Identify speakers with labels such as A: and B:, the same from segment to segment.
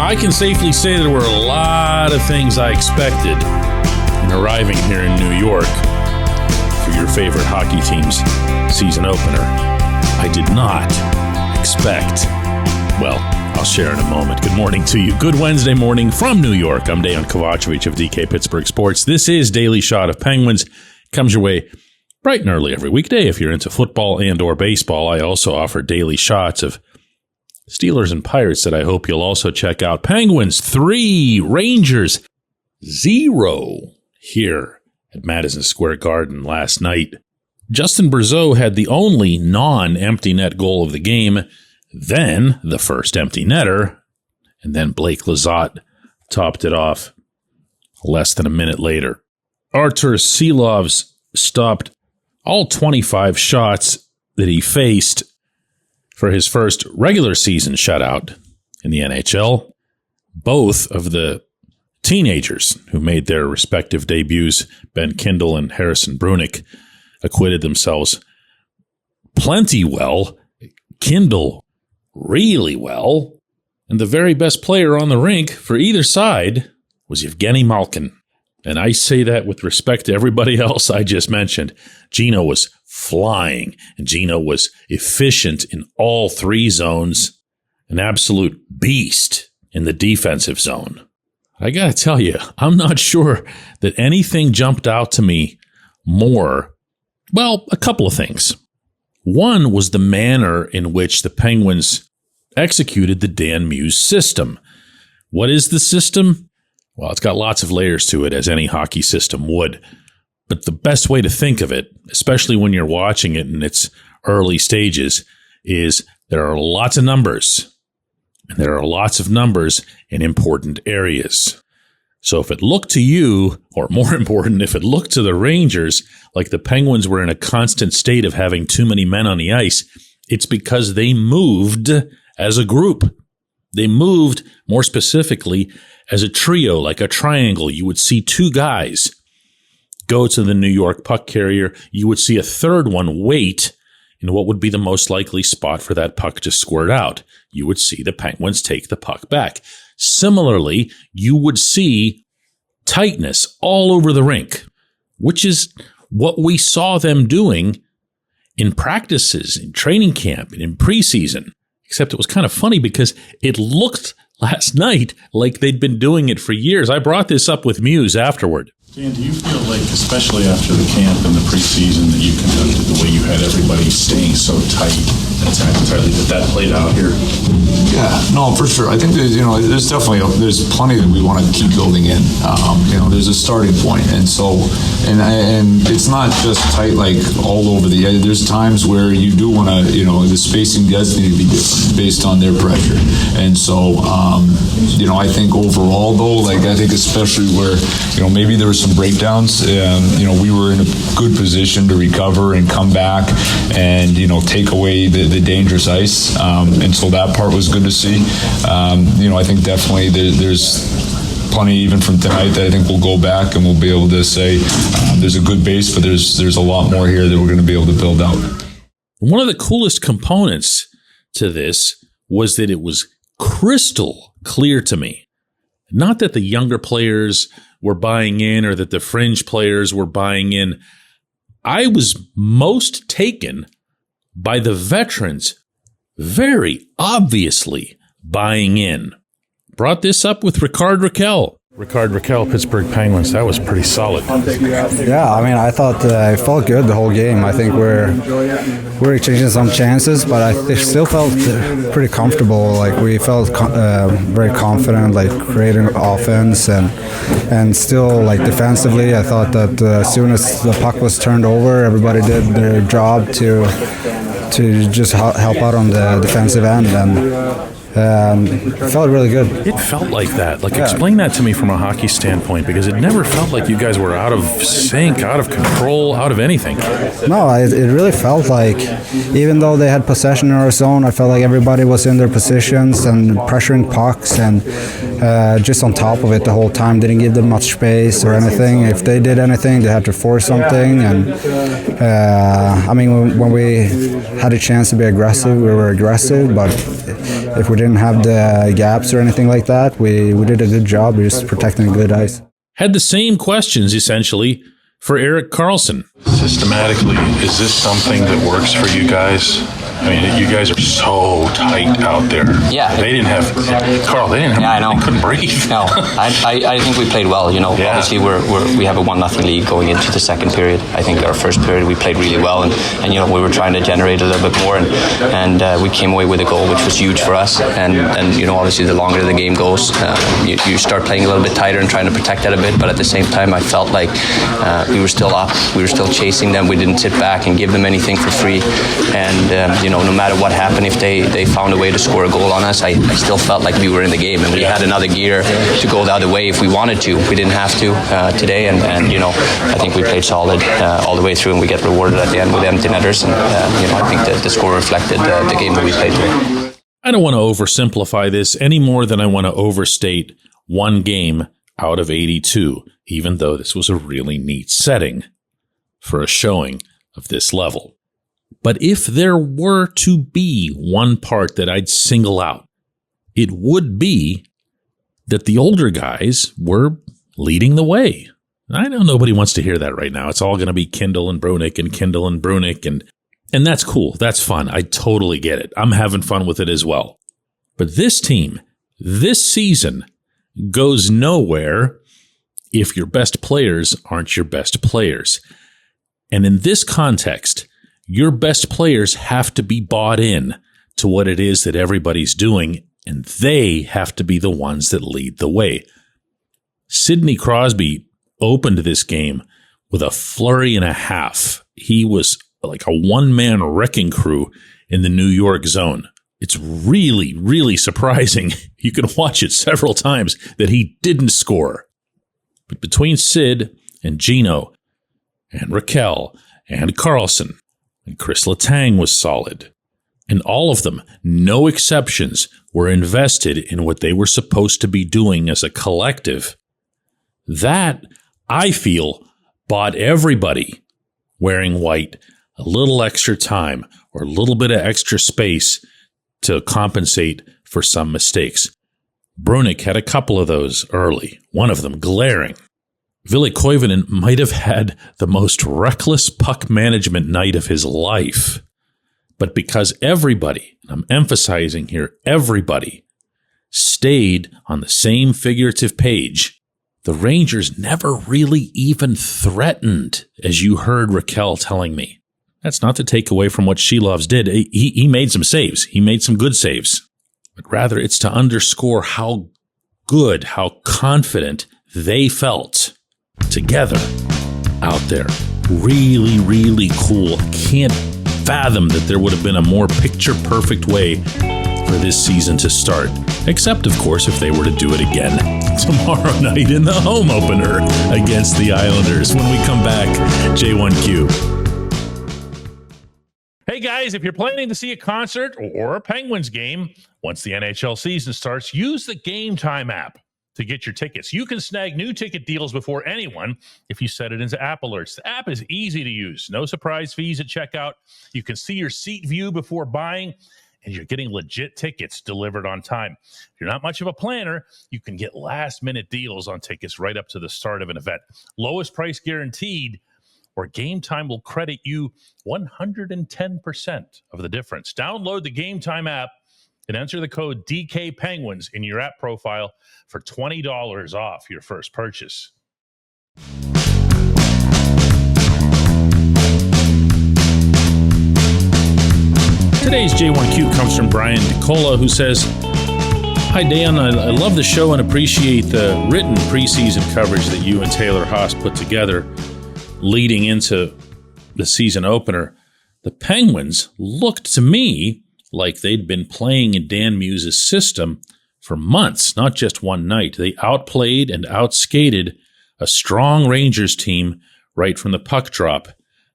A: I can safely say there were a lot of things I expected in arriving here in New York for your favorite hockey team's season opener. I did not expect, well, I'll share in a moment. Good morning to you. Good Wednesday morning from New York. I'm Dejan Kovacevic of DK Pittsburgh Sports. This is Daily Shot of Penguins. Comes your way bright and early every weekday if you're into football and or baseball. I also offer daily shots of Steelers and Pirates that I hope you'll also check out. Penguins 3, Rangers 0 here at Madison Square Garden last night. Justin Brazeau had the only non-empty net goal of the game, then the first empty netter, and then Blake Lizotte topped it off less than a minute later. Artur Silovs stopped all 25 shots that he faced for his first regular season shutout in the NHL. Both of the teenagers who made their respective debuts, Ben Kindle and Harrison Brunick, acquitted themselves plenty well. Kindle really well. And the very best player on the rink for either side was Evgeny Malkin. And I say that with respect to everybody else I just mentioned. Gino was flying, and Gino was efficient in all three zones, an absolute beast in the defensive zone. I gotta tell you, I'm not sure that anything jumped out to me more. Well, a couple of things. One was the manner in which the Penguins executed the Dan Muse system. What is the system? Well, it's got lots of layers to it, as any hockey system would. But the best way to think of it, especially when you're watching it in its early stages, is there are lots of numbers. And there are lots of numbers in important areas. So if it looked to you, or more important, if it looked to the Rangers like the Penguins were in a constant state of having too many men on the ice, it's because they moved as a group. They moved, more specifically, as a trio, like a triangle. You would see two guys go to the New York puck carrier. You would see a third one wait in what would be the most likely spot for that puck to squirt out. You would see the Penguins take the puck back. Similarly, you would see tightness all over the rink, which is what we saw them doing in practices, in training camp, and in preseason. Except it was kind of funny because it looked last night like they'd been doing it for years. I brought this up with Muse afterward.
B: Dan, do you feel like, especially after the camp and the preseason that you conducted, the way you had everybody staying so tight and tightly, that played out here?
C: Yeah, no, for sure. I think that, there's definitely there's plenty that we want to keep building in. There's a starting point, and so and it's not just tight like all over the edge. There's times where you do want to, the spacing does need to be different based on their pressure, and so I think overall though, I think especially where maybe there were some breakdowns, we were in a good position to recover and come back and take away the dangerous ice, and so that part was good to see. I think definitely there's plenty even from tonight that I think we'll go back and we'll be able to say there's a good base, but there's a lot more here that we're going to be able to build out.
A: One of the coolest components to this was that it was crystal clear to me. Not that the younger players were buying in or that the fringe players were buying in. I was most taken by the veterans very obviously buying in. Brought this up with Ricard Raquel. Ricard Raquel, Pittsburgh Penguins. That was pretty solid.
D: Yeah, I thought it felt good the whole game. I think we're exchanging some chances, but I still felt pretty comfortable. We felt very confident, creating offense and still defensively. I thought that as soon as the puck was turned over, everybody did their job to just help out on the defensive end, and it felt really good.
A: It felt like that. Explain that to me from a hockey standpoint, because it never felt like you guys were out of sync, out of control, out of anything.
D: No, it really felt like, even though they had possession in our zone, I felt like everybody was in their positions and pressuring pucks and just on top of it the whole time. Didn't give them much space or anything. If they did anything, they had to force something. And when we had a chance to be aggressive, we were aggressive, but if we didn't have the gaps or anything like that. We did a good job. We just protecting good ice.
A: Had the same questions, essentially, for Erik Karlsson.
B: Systematically, is this something that works for you guys? I mean, you guys are so tight out there.
E: Yeah.
B: They didn't have, Carl, they didn't have,
E: I know.
B: They couldn't breathe.
E: No, I think we played well. You know, obviously we have a 1-0 lead going into the second period. I think our first period we played really well, and you know, we were trying to generate a little bit more, and we came away with a goal, which was huge for us. And you know, obviously the longer the game goes, you start playing a little bit tighter and trying to protect that a bit. But at the same time, I felt like we were still up, we were still chasing them. We didn't sit back and give them anything for free, and you know, no matter what happened, if they found a way to score a goal on us, I still felt like we were in the game, and we had another gear to go the other way if we wanted to. We didn't have to today, and you know, I think we played solid all the way through, and we get rewarded at the end with empty netters, and you know, I think that the score reflected the game that we played today.
A: I don't want to oversimplify this any more than I want to overstate one game out of 82, even though this was a really neat setting for a showing of this level. But if there were to be one part that I'd single out, it would be that the older guys were leading the way. I know nobody wants to hear that right now. It's all going to be Kindl and Brunik and Kindl and Brunik, and that's cool. That's fun. I totally get it. I'm having fun with it as well. But this team, this season, goes nowhere if your best players aren't your best players. And in this context, your best players have to be bought in to what it is that everybody's doing, and they have to be the ones that lead the way. Sidney Crosby opened this game with a flurry and a half. He was like a one-man wrecking crew in the New York zone. It's really, really surprising. You can watch it several times that he didn't score. But between Sid and Gino and Raquel and Karlsson, and Chris Letang was solid. And all of them, no exceptions, were invested in what they were supposed to be doing as a collective. That, I feel, bought everybody wearing white a little extra time or a little bit of extra space to compensate for some mistakes. Brunik had a couple of those early, one of them glaring. Ville Koivunen might have had the most reckless puck management night of his life. But because everybody, and I'm emphasizing here, everybody, stayed on the same figurative page, the Rangers never really even threatened, as you heard Raquel telling me. That's not to take away from what Shelovs did. He made some saves. He made some good saves. But rather, it's to underscore how good, how confident they felt together out there. Really, really cool. Can't fathom that there would have been a more picture-perfect way for this season to start. Except, of course, if they were to do it again tomorrow night in the home opener against the Islanders. When we come back, J1Q. Hey guys, if you're planning to see a concert or a Penguins game, once the NHL season starts, use the GameTime app to get your tickets. You can snag new ticket deals before anyone if you set it into app alerts. The app is easy to use. No surprise fees at checkout. You can see your seat view before buying, and you're getting legit tickets delivered on time. If you're not much of a planner, you can get last-minute deals on tickets right up to the start of an event. Lowest price guaranteed, or GameTime will credit you 110% of the difference. Download the GameTime app and enter the code DK Penguins in your app profile for $20 off your first purchase. Today's J1Q comes from Brian DeCola, who says, "Hi, Dan. I love the show and appreciate the written preseason coverage that you and Taylor Haas put together leading into the season opener. The Penguins looked to me like they'd been playing in Dan Muse's system for months, not just one night. They outplayed and outskated a strong Rangers team right from the puck drop.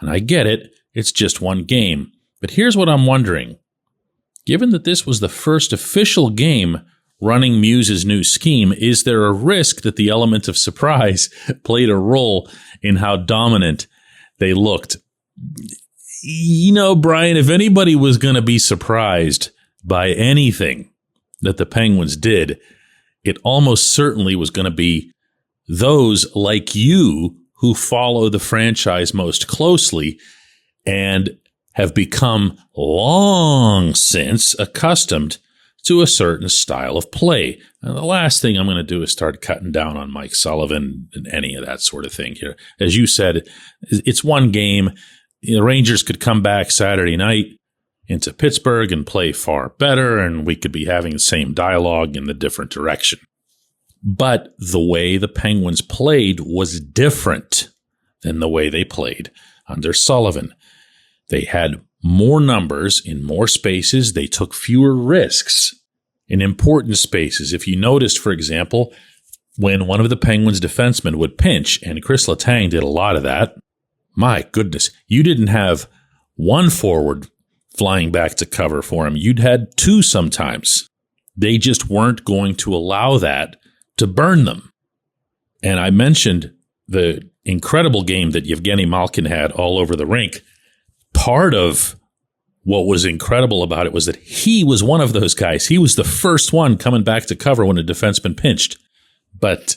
A: And I get it, it's just one game. But here's what I'm wondering. Given that this was the first official game running Muse's new scheme, is there a risk that the element of surprise played a role in how dominant they looked? You know, Brian, if anybody was going to be surprised by anything that the Penguins did, it almost certainly was going to be those like you who follow the franchise most closely and have become long since accustomed to a certain style of play. Now, the last thing I'm going to do is start cutting down on Mike Sullivan and any of that sort of thing here. As you said, it's one game. The Rangers could come back Saturday night into Pittsburgh and play far better, and we could be having the same dialogue in the different direction. But the way the Penguins played was different than the way they played under Sullivan. They had more numbers in more spaces. They took fewer risks in important spaces. If you noticed, for example, when one of the Penguins defensemen would pinch, and Chris Letang did a lot of that, my goodness, you didn't have one forward flying back to cover for him. You'd had two sometimes. They just weren't going to allow that to burn them. And I mentioned the incredible game that Yevgeny Malkin had all over the rink. Part of what was incredible about it was that he was one of those guys. He was the first one coming back to cover when a defenseman pinched. But,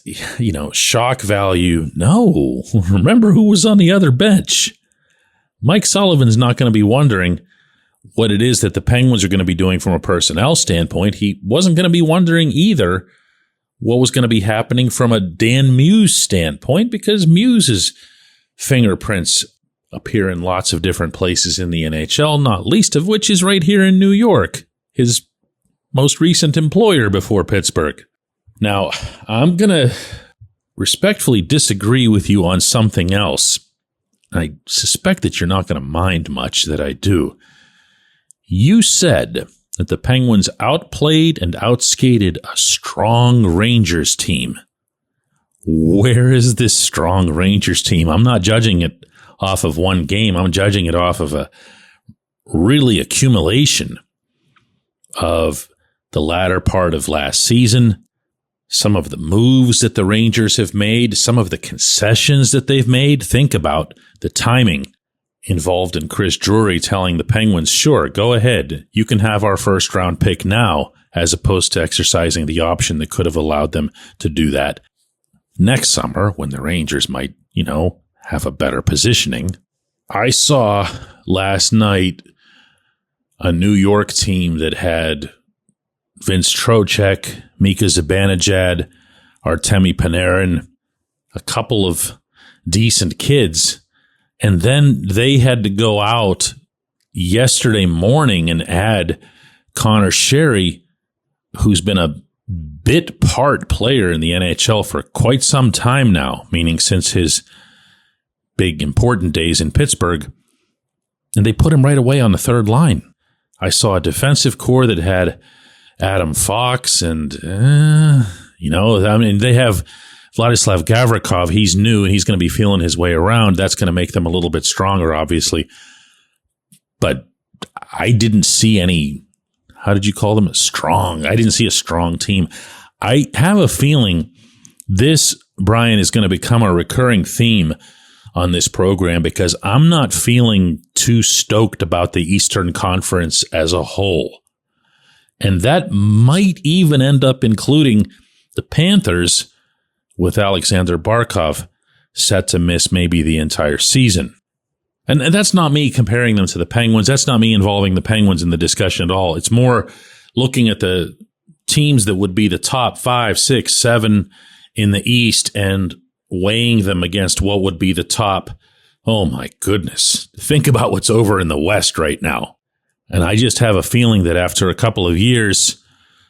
A: shock value, no. Remember who was on the other bench. Mike Sullivan's not going to be wondering what it is that the Penguins are going to be doing from a personnel standpoint. He wasn't going to be wondering either what was going to be happening from a Dan Muse standpoint, because Muse's fingerprints appear in lots of different places in the NHL, not least of which is right here in New York, his most recent employer before Pittsburgh. Now, I'm going to respectfully disagree with you on something else. I suspect that you're not going to mind much that I do. You said that the Penguins outplayed and outskated a strong Rangers team. Where is this strong Rangers team? I'm not judging it off of one game. I'm judging it off of a really accumulation of the latter part of last season, some of the moves that the Rangers have made, some of the concessions that they've made. Think about the timing involved in Chris Drury telling the Penguins, sure, go ahead, you can have our first round pick now, as opposed to exercising the option that could have allowed them to do that next summer when the Rangers might, have a better positioning. I saw last night a New York team that had Vince Trocheck, Mika Zibanejad, Artemi Panarin, a couple of decent kids. And then they had to go out yesterday morning and add Connor Sherry, who's been a bit part player in the NHL for quite some time now, meaning since his big important days in Pittsburgh. And they put him right away on the third line. I saw a defensive core that had Adam Fox and, they have Vladislav Gavrikov. He's new and he's going to be feeling his way around. That's going to make them a little bit stronger, obviously. But I didn't see any, how did you call them? Strong. I didn't see a strong team. I have a feeling this, Brian, is going to become a recurring theme on this program because I'm not feeling too stoked about the Eastern Conference as a whole. And that might even end up including the Panthers with Alexander Barkov set to miss maybe the entire season. And that's not me comparing them to the Penguins. That's not me involving the Penguins in the discussion at all. It's more looking at the teams that would be the top 5, 6, 7 in the East and weighing them against what would be the top. Oh my goodness. Think about what's over in the West right now. And I just have a feeling that after a couple of years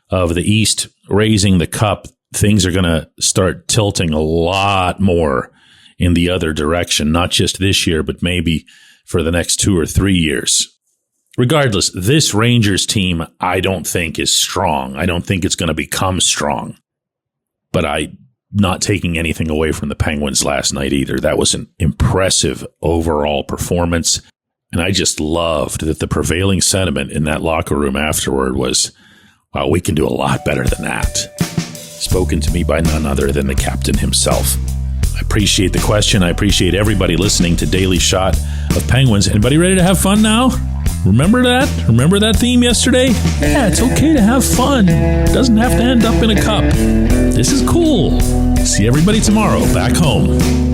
A: of the East raising the cup, things are going to start tilting a lot more in the other direction, not just this year, but maybe for the next 2 or 3 years. Regardless, this Rangers team, I don't think is strong. I don't think it's going to become strong. But I'm not taking anything away from the Penguins last night either. That was an impressive overall performance. And I just loved that the prevailing sentiment in that locker room afterward was, wow, we can do a lot better than that. Spoken to me by none other than the captain himself. I appreciate the question. I appreciate everybody listening to Daily Shot of Penguins. Anybody ready to have fun now? Remember that? Remember that theme yesterday? Yeah, it's okay to have fun. It doesn't have to end up in a cup. This is cool. See everybody tomorrow back home.